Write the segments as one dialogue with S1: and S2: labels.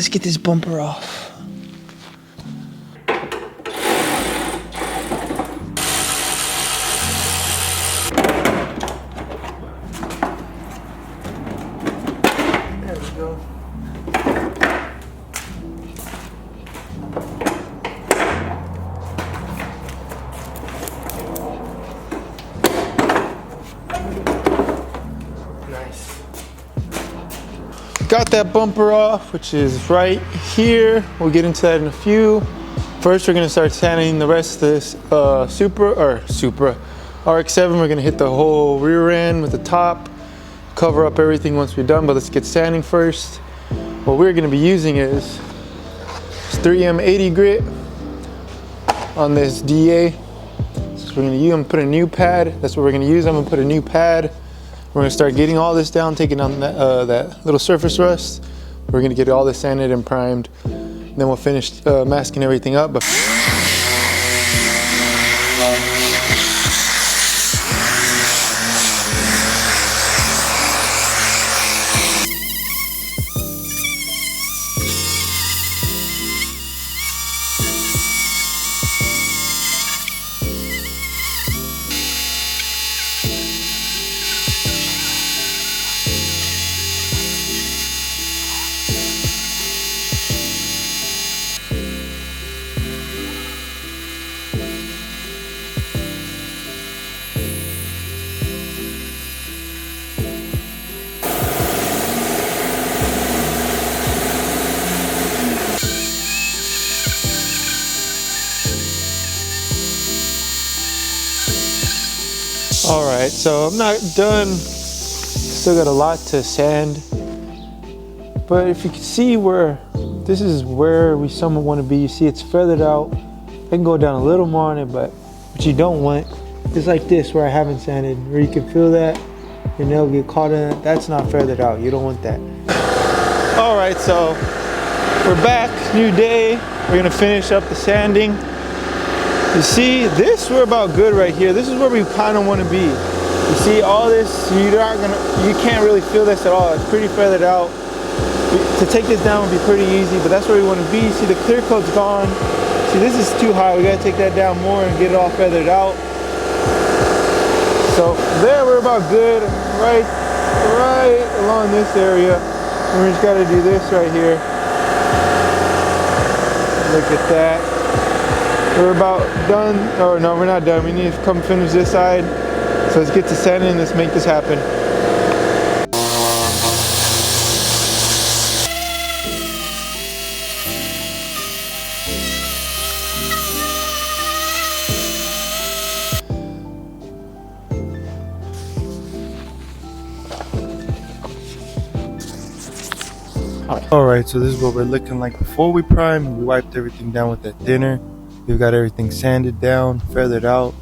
S1: let's get this bumper off. There we go. Nice. Got that bumper off, which is right here. We'll get into that in a few. First, we're gonna start sanding the rest of this Supra RX7. We're gonna hit the whole rear end with the top, cover up everything once we're done, but let's get sanding first. What we're gonna be using is 3M80 grit on this DA. So we're gonna use, I'm gonna put a new pad. That's what we're gonna use. I'm gonna put a new pad. We're gonna start getting all this down, taking down that little surface rust. We're gonna get all this sanded and primed. And then we'll finish masking everything up. But all right, so I'm not done. Still got a lot to sand. But if you can see where, this is where we somewhat want to be. You see it's feathered out. I can go down a little more on it, but what you don't want is like this where I haven't sanded, where you can feel that your nail get caught in it. That's not feathered out. You don't want that. All right, so we're back, new day. We're gonna finish up the sanding. You see, this we're about good right here. This is where we kind of want to be. You see all this, you can't really feel this at all. It's pretty feathered out. To take this down would be pretty easy, but that's where we want to be. See, the clear coat's gone. See, this is too high. We gotta take that down more and get it all feathered out. So there, we're about good. Right along this area. And we just gotta do this right here. Look at that. We're about done, or no, we're not done. We need to come finish this side. So let's get to sanding, let's make this happen. All right, so this is what we're looking like before we prime. We wiped everything down with that thinner. We've got everything sanded down, feathered out.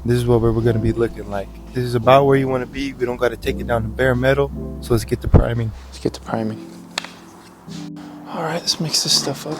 S1: This is what we're going to be looking like. This is about where you want to be. We don't got to take it down to bare metal. So let's get to priming. Let's get to priming. All right, let's mix this stuff up.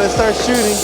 S1: Start shooting.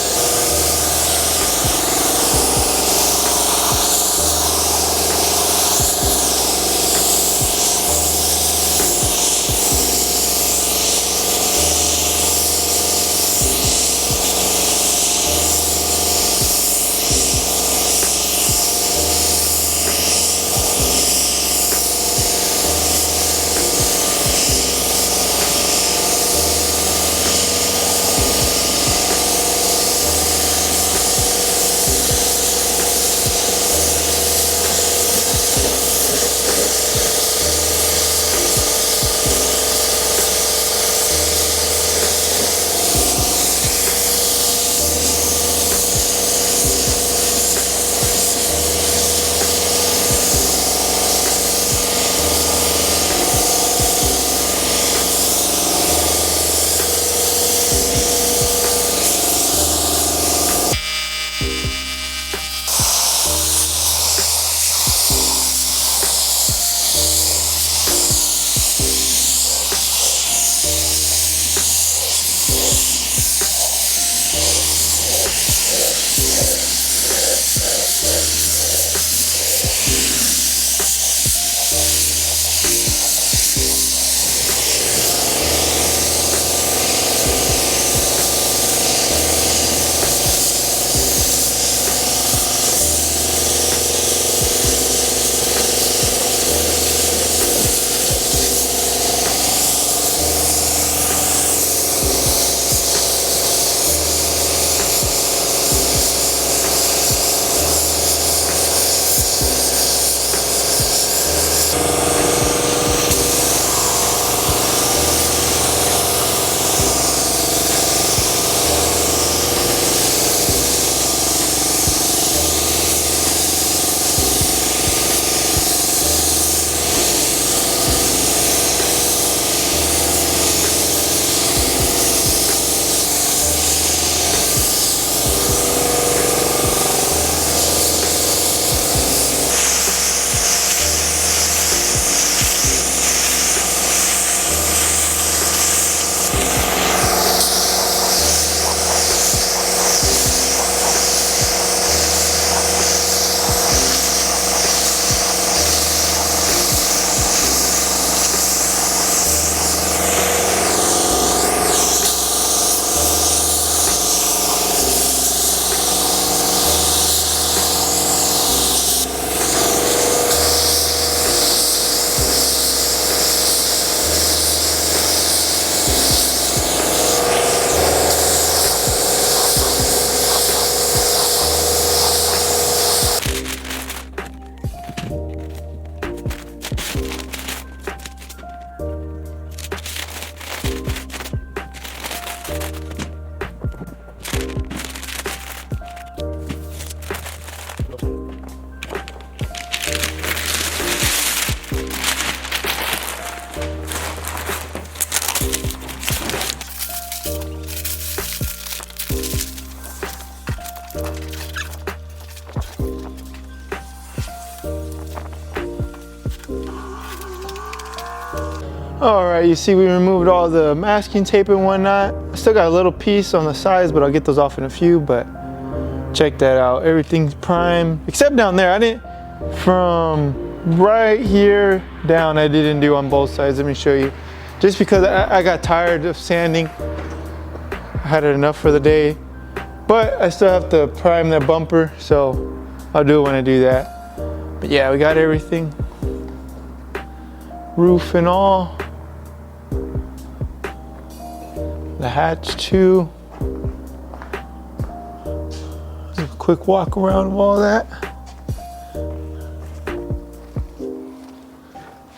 S1: All right, you see we removed all the masking tape and whatnot. I still got a little piece on the sides, but I'll get those off in a few. But check that out, everything's prime, except down there. I didn't, from right here down, I didn't do on both sides. Let me show you. Just because I got tired of sanding. I had it enough for the day. But I still have to prime that bumper, so I'll do it when I do that. But yeah, we got everything. Roof and all. The hatch too. A quick walk around of all that.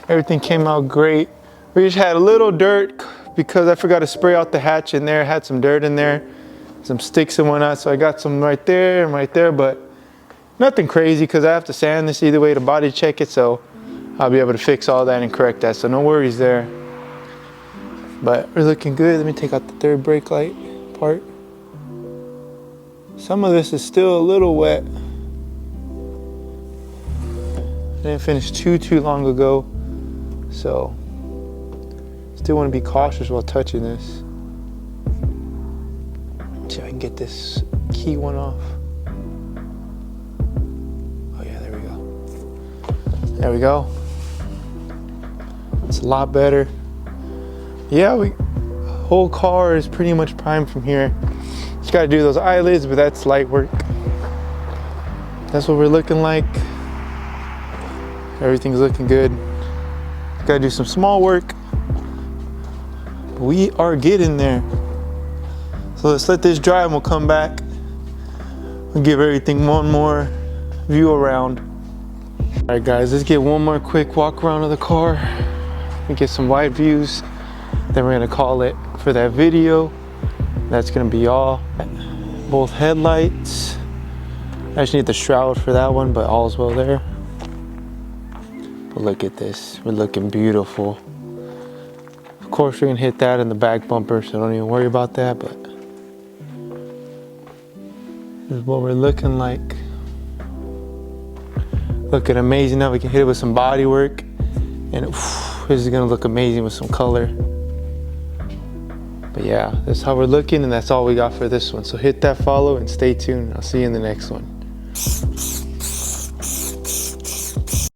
S1: Everything came out great. We just had a little dirt because I forgot to spray out the hatch in there. Had some dirt in there, some sticks and whatnot. So I got some right there and right there, but nothing crazy because I have to sand this either way to body check it. So I'll be able to fix all that and correct that. So no worries there. But we're looking good. Let me take out the third brake light part. Some of this is still a little wet. I didn't finish too long ago. So still want to be cautious while touching this. See if I can get this key one off. Oh yeah, there we go. There we go. It's a lot better. Yeah, whole car is pretty much primed from here. Just gotta do those eyelids, but that's light work. That's what we're looking like. Everything's looking good. Gotta do some small work. We are getting there. So let's let this dry and we'll come back. We'll give everything one more view around. All right guys, let's get one more quick walk around of the car. We get some wide views. Then we're gonna call it for that video. That's gonna be all. Both headlights. I just need the shroud for that one, but all's well there. But look at this, we're looking beautiful. Of course we're gonna hit that in the back bumper, so don't even worry about that, but this is what we're looking like. Looking amazing. Now we can hit it with some body work, and this is gonna look amazing with some color. But yeah, that's how we're looking, and that's all we got for this one. So hit that follow and stay tuned. I'll see you in the next one.